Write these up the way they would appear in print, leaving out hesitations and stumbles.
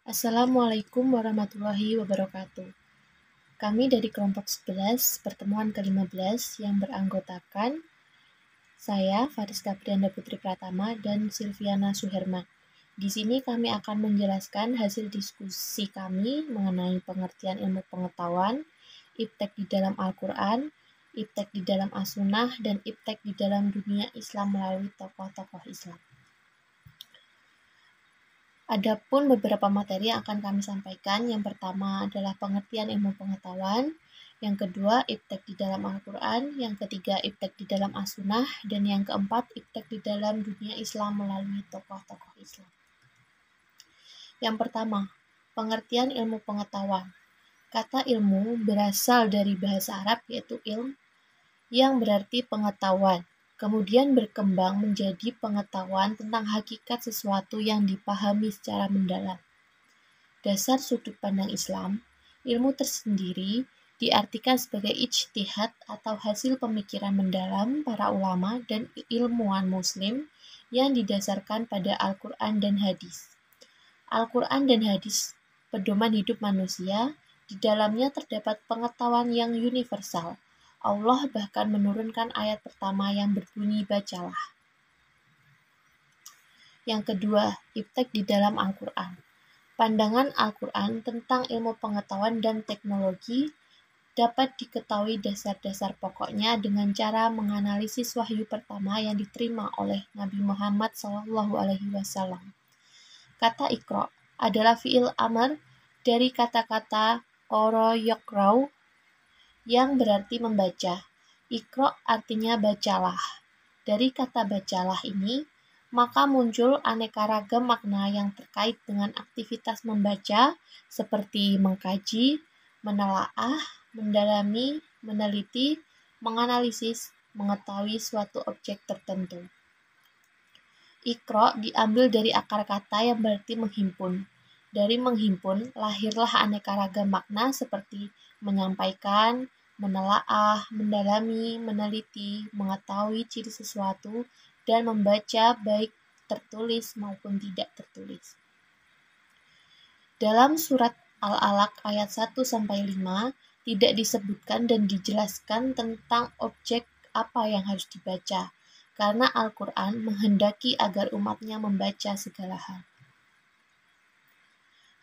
Assalamualaikum warahmatullahi wabarakatuh. Kami dari kelompok 11 pertemuan ke-15 yang beranggotakan saya, Fariska Prianda Putri Pratama, dan Silviana Suherman. Di sini kami akan menjelaskan hasil diskusi kami mengenai pengertian ilmu pengetahuan, iptek di dalam Al-Quran, iptek di dalam As-Sunnah, dan iptek di dalam dunia Islam melalui tokoh-tokoh Islam. Adapun beberapa materi yang akan kami sampaikan, yang pertama adalah pengertian ilmu pengetahuan, yang kedua iptek di dalam Al-Quran, yang ketiga iptek di dalam As-Sunnah, dan yang keempat iptek di dalam dunia Islam melalui tokoh-tokoh Islam. Yang pertama, pengertian ilmu pengetahuan. Kata ilmu berasal dari bahasa Arab yaitu ilm, yang berarti pengetahuan. Kemudian berkembang menjadi pengetahuan tentang hakikat sesuatu yang dipahami secara mendalam. Dasar sudut pandang Islam, ilmu tersendiri diartikan sebagai ijtihad atau hasil pemikiran mendalam para ulama dan ilmuwan muslim yang didasarkan pada Al-Quran dan hadis. Al-Quran dan hadis, pedoman hidup manusia, di dalamnya terdapat pengetahuan yang universal. Allah bahkan menurunkan ayat pertama yang berbunyi bacalah. Yang kedua, iptek di dalam Al-Quran. Pandangan Al-Quran tentang ilmu pengetahuan dan teknologi dapat diketahui dasar-dasar pokoknya dengan cara menganalisis wahyu pertama yang diterima oleh Nabi Muhammad SAW. Kata Iqra adalah fi'il amr dari kata-kata qara yaqra'u yang berarti membaca. Iqra artinya bacalah. Dari kata bacalah ini, maka muncul aneka ragam makna yang terkait dengan aktivitas membaca seperti mengkaji, menelaah, mendalami, meneliti, menganalisis, mengetahui suatu objek tertentu. Iqra diambil dari akar kata yang berarti menghimpun. Dari menghimpun, lahirlah aneka ragam makna seperti menyampaikan, menelaah, mendalami, meneliti, mengetahui ciri sesuatu, dan membaca baik tertulis maupun tidak tertulis. Dalam surat Al-Alaq ayat 1-5 tidak disebutkan dan dijelaskan tentang objek apa yang harus dibaca, karena Al-Quran menghendaki agar umatnya membaca segala hal.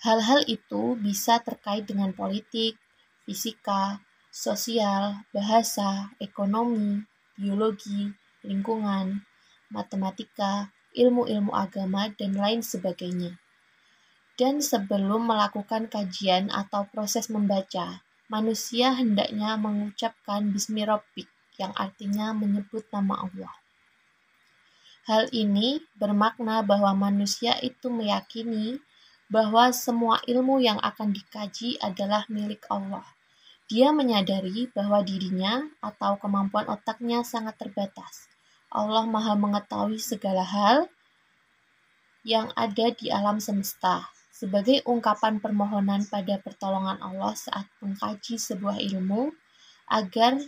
Hal-hal itu bisa terkait dengan politik, fisika, sosial, bahasa, ekonomi, biologi, lingkungan, matematika, ilmu-ilmu agama, dan lain sebagainya. Dan sebelum melakukan kajian atau proses membaca, manusia hendaknya mengucapkan Bismi Rabbik, yang artinya menyebut nama Allah. Hal ini bermakna bahwa manusia itu meyakini bahwa semua ilmu yang akan dikaji adalah milik Allah. Dia menyadari bahwa dirinya atau kemampuan otaknya sangat terbatas. Allah Maha mengetahui segala hal yang ada di alam semesta. Sebagai ungkapan permohonan pada pertolongan Allah saat mengkaji sebuah ilmu, agar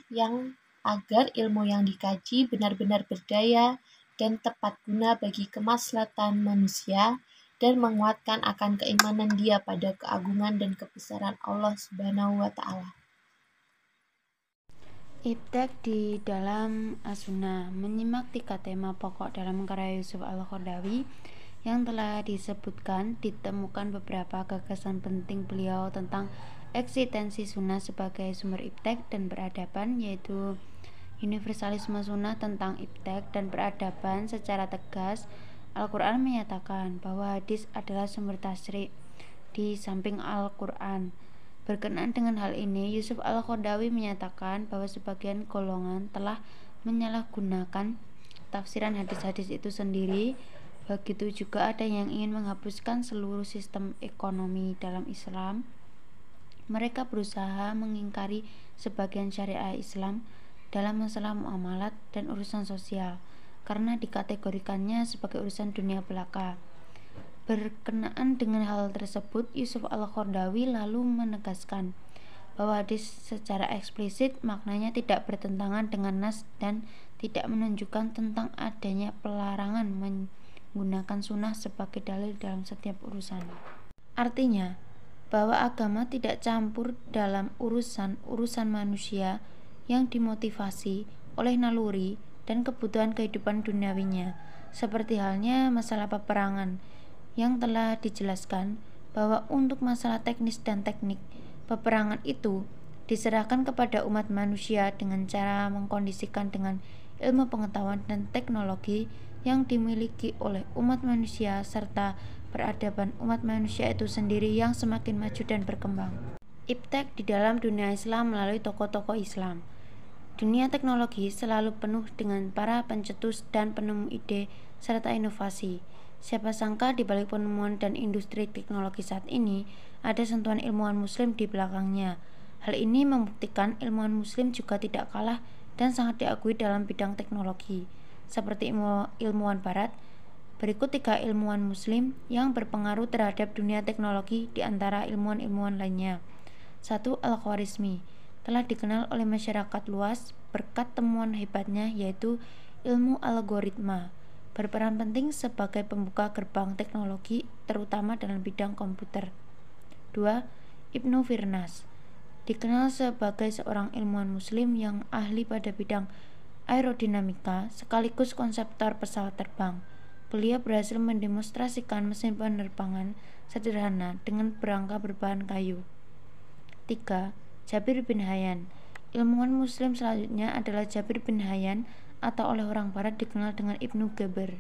ilmu yang dikaji benar-benar berdaya dan tepat guna bagi kemaslahatan manusia dan menguatkan akan keimanan dia pada keagungan dan kebesaran Allah Subhanahu wa Ta'ala. Iptek di dalam As-Sunnah. Menyimak 3 tema pokok dalam karya Yusuf Al-Qaradawi yang telah disebutkan, ditemukan beberapa gagasan penting beliau tentang eksistensi sunnah sebagai sumber iptek dan peradaban, yaitu universalisme sunnah tentang iptek dan peradaban. Secara tegas, Al-Quran menyatakan bahwa hadis adalah sumber tasyri' di samping Al-Quran. Berkenaan dengan hal ini, Yusuf Al-Qaradawi menyatakan bahwa sebagian golongan telah menyalahgunakan tafsiran hadis-hadis itu sendiri. Begitu juga ada yang ingin menghapuskan seluruh sistem ekonomi dalam Islam. Mereka berusaha mengingkari sebagian syariah Islam dalam masalah muamalat dan urusan sosial, karena dikategorikannya sebagai urusan dunia belaka. Berkenaan dengan hal tersebut, Yusuf Al-Qaradawi lalu menegaskan bahwa hadis secara eksplisit maknanya tidak bertentangan dengan nas dan tidak menunjukkan tentang adanya pelarangan menggunakan sunnah sebagai dalil dalam setiap urusan. Artinya, bahwa agama tidak campur dalam urusan manusia yang dimotivasi oleh naluri dan kebutuhan kehidupan duniawinya, seperti halnya masalah peperangan yang telah dijelaskan bahwa untuk masalah teknis dan teknik peperangan itu diserahkan kepada umat manusia dengan cara mengkondisikan dengan ilmu pengetahuan dan teknologi yang dimiliki oleh umat manusia serta peradaban umat manusia itu sendiri yang semakin maju dan berkembang. Iptek di dalam dunia Islam melalui tokoh-tokoh Islam. Dunia teknologi selalu penuh dengan para pencetus dan penemu ide serta inovasi. Siapa sangka di balik penemuan dan industri teknologi saat ini ada sentuhan ilmuwan muslim di belakangnya. Hal ini membuktikan ilmuwan muslim juga tidak kalah dan sangat diakui dalam bidang teknologi. Seperti ilmuwan barat, berikut 3 ilmuwan muslim yang berpengaruh terhadap dunia teknologi di antara ilmuwan-ilmuwan lainnya. 1. Al-Khwarizmi telah dikenal oleh masyarakat luas berkat temuan hebatnya yaitu ilmu algoritma, berperan penting sebagai pembuka gerbang teknologi terutama dalam bidang komputer. 2. Ibnu Firnas dikenal sebagai seorang ilmuwan muslim yang ahli pada bidang aerodinamika sekaligus konseptor pesawat terbang. Beliau berhasil mendemonstrasikan mesin penerbangan sederhana dengan berangka berbahan kayu. 3. Jabir bin Hayyan. Ilmuwan muslim selanjutnya adalah Jabir bin Hayyan atau oleh orang barat dikenal dengan Ibnu Geber.